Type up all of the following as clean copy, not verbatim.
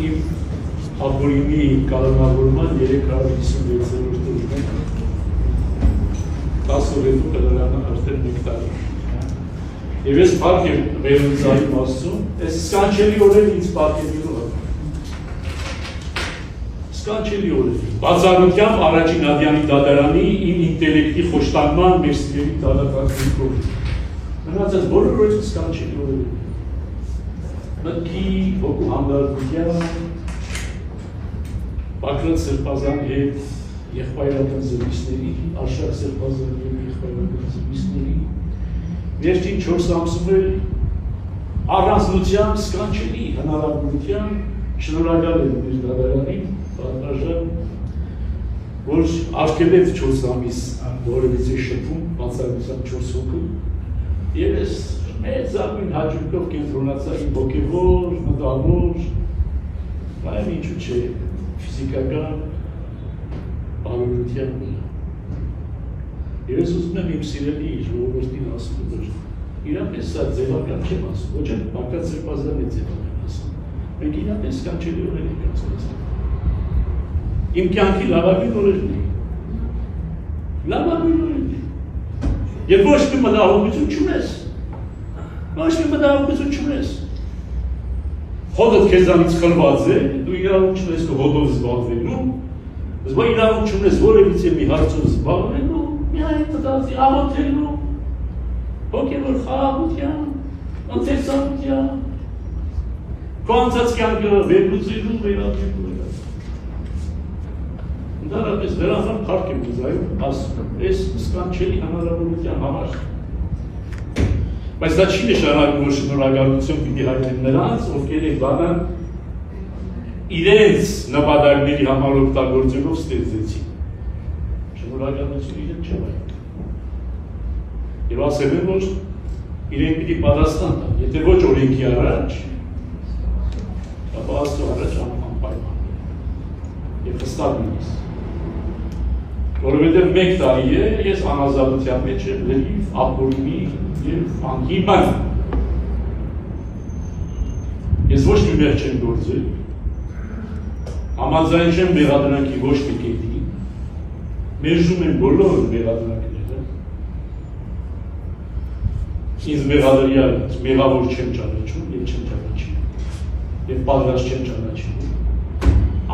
իմ ալգորիթմի կանոնավորման 356-րդ օրն է 10 օր հետո կդառնա արդեն 1 տարի։ Եվ ես փառք եմ վերլուծային Աստծուն, այս սքանչելի օրերը ինձ պատկերելով է։ Սքանչելի օրեր։ Բացառությամբ առաջին Ադյանի դատարանի իմ ինտելեկտի խոշտանգման մեր սիրելի դատախազիկով։ Մնացած բոլոր օրերը սքանչելի օրեր։ Մտքի հոգու հանդարտության Բաքրատ Սրբազանի հետ եղբայրական զրույցների, Արշակ Սրբազանի և եղբայրական զրույցների վերջին 4 ամսում էլ առանձնությամբ սքանչելի հնարավորության շնորհակալ եմ մեր դատարանին, պատմաժան, որ արգելեց 4 ամիս որևիցե շփում, բացառությամբ 4 հոգու, և ես մեծ ակույն հաճույքով կենտրոնացա իմ հոգևոր, մտավոր, բայց ինչու չէ, ֆիզիկական բարօրության վրա։ Եվ ես ուզում եմ իմ սիրելի ժողովրդին ասում, որ իրապես սա ձևական չեմ ասում, ոչ էլ Բաքրատ Սրբազանն է ձևական ասում, մենք իրապես սքանչելի օրեր ենք անցկացրել։ Իմ կյանքի լավագույն օրերն են, լավագույն օրերն են, և ոչ մի մտահոգություն չունես, ոչ մի մտահոգություն չունես, հոդդ քեզանից խլված է, դու իրավունք չունես քո հոդով զբաղվելու, զբաղ իրավունք չունես որևիցե մի հարցով զբաղվելու, միայն մտածի աղոթելու, հոգևոր խաղաղության, ընթերցանության, քո անցած կյանքը վերլուծելու, վերածելու։ Ընդհանրապես դրա համար փառք եմ ուզում ասում, այս սքանչելի հնարավորության համար։ Բայց դա չի նշանակում, որ շնորհակալություն պիտի հայտնեմ նրանց, ովքեր են բանը իրենց նպատակների համար օգտագործելով ստեղծեցին։ Շնորհակալություն իրեն չեմ հայտնում։ Եվ ասել եմ, որ իրենք պիտի պատասխան տան, եթե ոչ օրենքի առաջ, ապա Աստծո առաջ անպայման եւ հստակ լինես։ Որովհետև 1 տարի է, ես անազատության մեջ եմ, լրիվ ալգորիթմի և անկիման։ Ես ոչ մի մեղ չեմ գործել, համաձայն չեմ մեղադրանքի ոչ մի կետի, մերժում եմ բոլոր մեղադրանքները, ինձ մեղավոր չեմ ճանաչում և չեմ ճանաչում, և պատրաստ չեմ ճանաչում։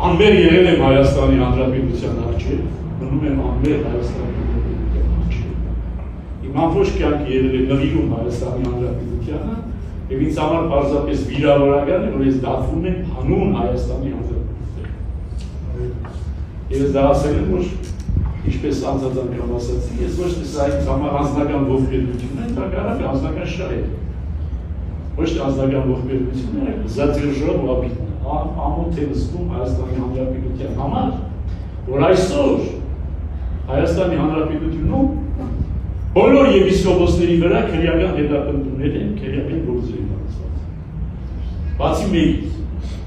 Անմեղ եղել եմ Հայաստանի Հանրապետության առջև, մնում եմ անմեղ Հայաստանի Հանրապետության առջև։ Իմ ամբողջ կյանքը եղել է նվիրում Հայաստանի Հանրապետությանը, և ինձ համար պարզապես վիրավորական է, որ ես դատվում եմ հանուն Հայաստանի Հանրապետության։ Ես դա ասել եմ, որ ինչպես անցած անգամ ասացի, ես ոչ թե սա ինձ համար անձնական ողբերգություն է, հակառակը անձնական շահ է։ Ոչ թե անձնական ողբերգություն է, զատիրժով ապիտնը, ամոթ է զգում Հայաստանի Հանրապետության համար, որ այսօր Հայաստանի Հանրապետությունում բոլոր եպիսկոպոսների վրա քրեական հետապնդումներ են, քրեական գործեր են անցված։ Բացի մեկից,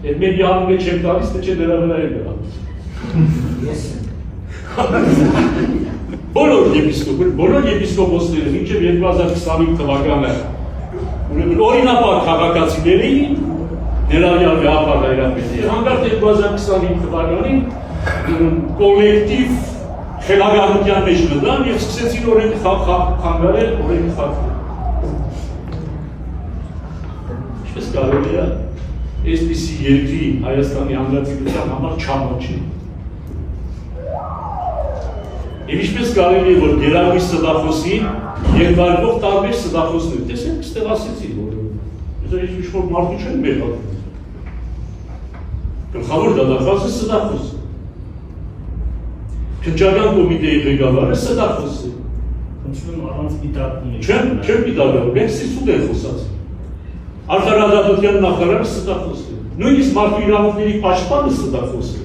այդ մեր յանունը չեմ տալիս, թե չէ դրա վրա է գալիս։ Ես եմ։ Բոլոր եպիսկոպոսները մինչև 2025 թվականը օրինապար քաղաքացիների ներառյալ Գաղափար Հայրապետի հանկարծ 2025 թվականին կոլեկտիվ խելագարության մեջ մտան և սկսեցին օրենքը խանգարել, օրենքը խախտել։ Ինչպես կարելի է այսպիսի երկրի Հայաստանի Հանրապետության համար չամոչել։ Եվ ինչպես կարելի է, որ գերագույն ստախոսին երկվարկող տարբեր ստախոսներ, տեսեք, ստեղ ասեցին, որ ինչ-որ մարդու չեն մեղադրում։ Գլխավոր դատախազը ստախոս է։ Քննչական կոմիտեի ղեկավարը ստախոս է։ Խնդրում առանց պիտակների։ Չեմ պիտակներ, մենք սիսուտ են խոսացել։ Արդարադատության նախարարը ստախոս է։ Նույնիսկ մարդու իրավունքների պաշտպանը ստախոս է։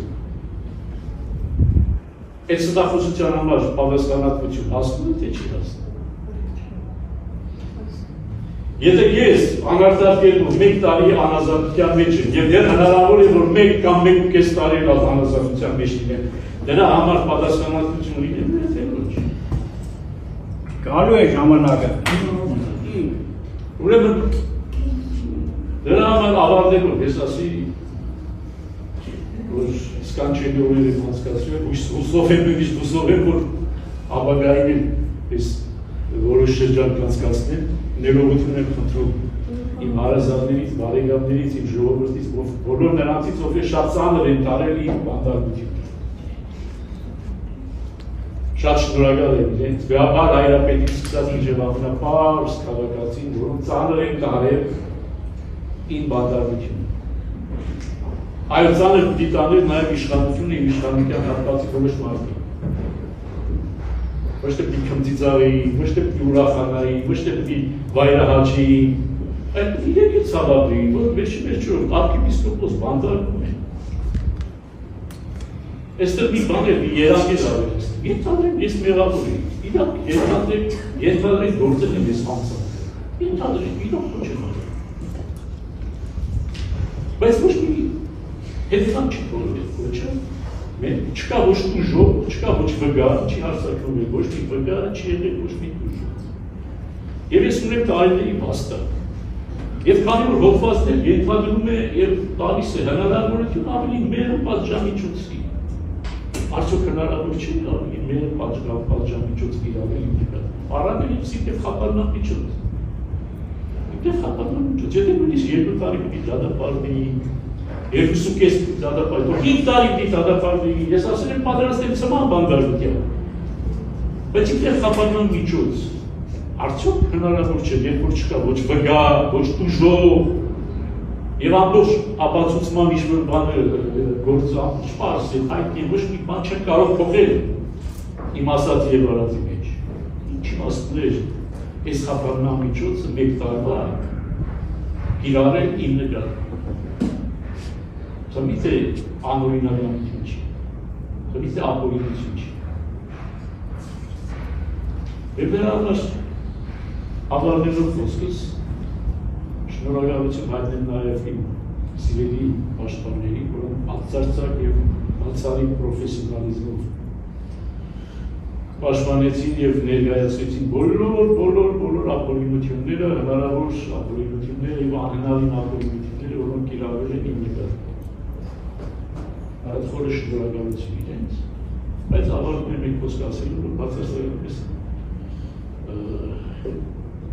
Այդ ստախոսության համար պատասխանատվություն հասնում է, թե չի հասնում։ Եթե ես անարդար կերպով 1 տարի անազատության մեջ եմ, և դեռ հնարավոր է, որ 1 կամ 1.5 տարի լավ անազատության մեջ լինեմ, դրա համար պատասխանատվություն լինեմ, թե ոչ։ Գալու է ժամանակը։ Ուրեմն դրա համար ավարտելով, ես ասի, որ սկանչելի օրեր եմ անցկացրել, հուսով եմ նույնիսկ հուսով եմ, որ ապագային ես որոշ շրջան կանցկացնել, ներողություն եմ խնդրում իմ հարազատներից, բարեկամներից, իմ ժողովրդից, բոլոր նրանցից, ովքեր շատ ծանր են տարել իմ բանդարգությունը։ Շատ շնորհակալ եմ իրենց, բեաբար հայրապետից սկսած մինչև ամենապարզ քաղաքացին, որոնք ծանր են տարել իմ բանդարգությունը։ Այլ ծանր պիտի տաներ նաև իշխանությունը իմ իշխանության հատվածի որոշ մարդիկ։ Ոչ թե պիտի քմծիծաղեի, ոչ թե պիտի ուրախանայի, ոչ թե պիտի վայրահաչեի, այլ իրենք էլ ցավաբրի, որ վերջում արքեպիսկոպոս բանդարգում են։ Այստեղ մի բան է, մի երանգել ավելից։ Ենթադրեմ ես մեղավոր եմ, իրակ ենթադրեմ գործել եմ ես հանցանք։ Ենթադրեմ, իրակ ոչ եմ ադրեմ։ Բայց ոչ մի հետքան չի բոլորել, ոչը, չկա ոչ տուժով, չկա ոչ վգար, չի հարցակրում է, ոչ մի վգարը չի եղել, ոչ մի տուժով։ Եվ ես ունեմ տարիների վաստակ։ Եվ քանի որ հոդվածներ ենթադրում է և տալիս է հնարավորություն ավելի մերը պատժամիջոցի։ Արդյոք հնարավոր չի ավելի մերը պատժամիջոց իրավել իմ նկատ։ Առավել և սիպ և խապարնան միջոց։ Իպ և խապարնան միջոց, եթե նույնիսկ 2 տարի պիտի դադապարվեի, 2.5 դադապարվեի, 5 տարի պիտի դադապարվեի, ես ասել եմ պատրաստ եմ ծման բանդարգության։ Բայց իպ և խապարնան միջոց։ Արդյոք հնարավոր չէ, երբ որ չկա ոչ վգա, ոչ տուժով, և ամբողջ ապացուցման ինչ-որ բաներ գործան, չպարս է, հայտնի, ոչ մի բան չեն կարող փոխել իմ ասացի և արածի մեջ։ Ինչ իմաստներ, այս խափառնամիջոցը մեկ տարվա կիրառել իմ նկատմամբ։ Սա միթե անօրինականություն չի, սա միթե ապօրինություն չի։ Եվ վերաբար ավարտելով խոսքս, շնորհակալություն հայտնեմ նաև իմ սիրելի պաշտպաններին, որոնք բացարձակ և բացառիկ պրոֆեսիոնալիզմով պաշտպանեցին և ներկայացրեցին բոլոր ապօրինությունները, հնարավոր ապօրինությունները և անհնարին ապօրինությունները, որոնք կիրառվել են իմ նկատմամբ։ Այդ խորը շնորհակալություն իրենց, բայց ավարտում եմ իմ խոսքը ասելու, որ բացարձակապես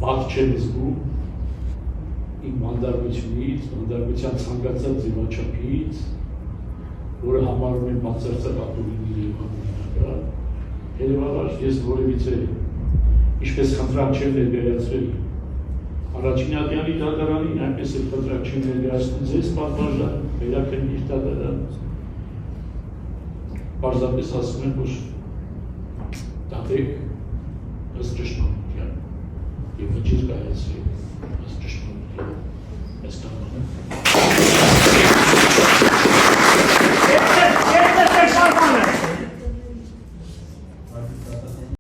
բաց չեմ զգում իմ բանդարգությունից, բանդարգության ցանկացած ձևաչափից, որը համարում եմ բացարձակ ապօրինի և անօրինական, հետևաբար ես որևիցե ինչպես խնդրանք չեմ ներկայացրել Առաջին Ադյանի դատարանին, այնպես էլ խնդրանք չեմ ներկայացնում ձեզ պատվարժան, վերաքննիչ դատարան, պարզապես ասում եմ, որ դատեք ըստ ճշմարտության և վճիռ կայացրեք